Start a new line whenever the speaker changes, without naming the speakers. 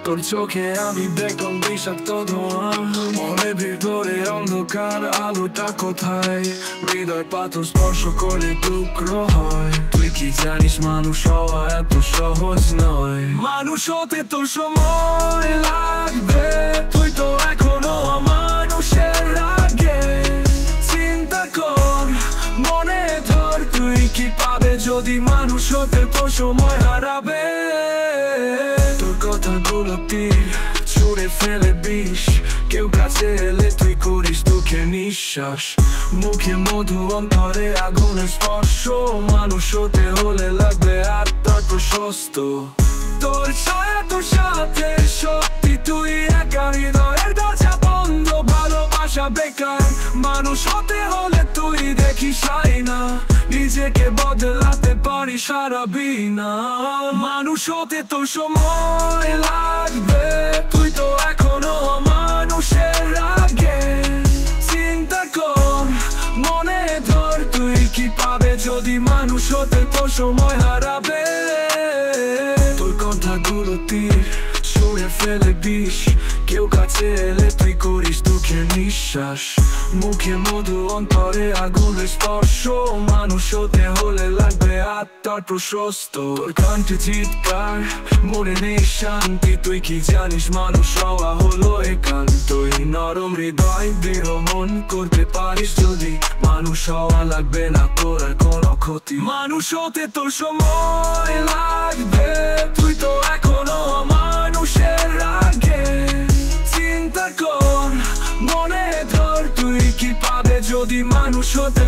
তোর চোখে আমি দেখলাম বিষাক্ত ধোঁয়া, মনের ভিতরে অন্ধকার, আলোটা কোথায়? হৃদয় পাথর স্পর্শ করলে টুকরো হয়। তুই কি জানিস মানুষ হওয়া এত সহজ নয়? মানুষ হতে তোর সময় লাগবে, তুই তো এখনো মানুষের আগে। চিন্তা কর, মনে ধর, তুই কি পাবে যদি মানুষ হতে তোর সময় হারাবে? তোর কথাগুলো তীর ছুঁড়ে ফেলে বিষ, কেউ কাছে এলে তুই করিস দুঃখে নিঃশ্বাস। মুখে মধু, অন্তরে আগুনের স্পর্শ, মানুষ হতে হলে লাগবে আত্মার প্রশস্ত। তোর ছায়া, তোর সাথে সত্যি, তুই একা, হৃদয়ের দরজা বন্ধ, ভালোবাসা বেকার। মানুষ হতে হলে তুই দেখিস আয়না, নিজেকে বদলাতে পারিস হারাবি না। মানুষ হতে তোর সময় লাগবে, তুই তো এখনো মানুষের আগে। চিন্তা কর, মনে ধর, তুই কি পাবে যদি মানুষ হতে তোর সময় হারাবে? তোর কথাগুলো তীর ছুঁড়ে ফেলে বিষ, কেউ কাছে এলে তুই করিস দুঃখের নিঃশ্বাস। মুখে মধু, অন্তরে আগুনের স্পর্শ, মানুষ হতে হলে লাগবে আত্মার প্রশস্ত। তোর কণ্ঠে চিৎকার, মনে নেই শান্তি, তুই কি জানিস মানুষ হওয়া হলো একান্তই। নরম হৃদয়, দৃঢ় মন করতে পারিস যদি, মানুষ হওয়া লাগবে না তোর আর কোনো ক্ষতি। মানুষ হতে তোর সময় লাগবে, তুই তো এখনো মানুষের আগে। চিন্তা কর, মনে ধর, তুই কি পাবে যদি মানুষ হতে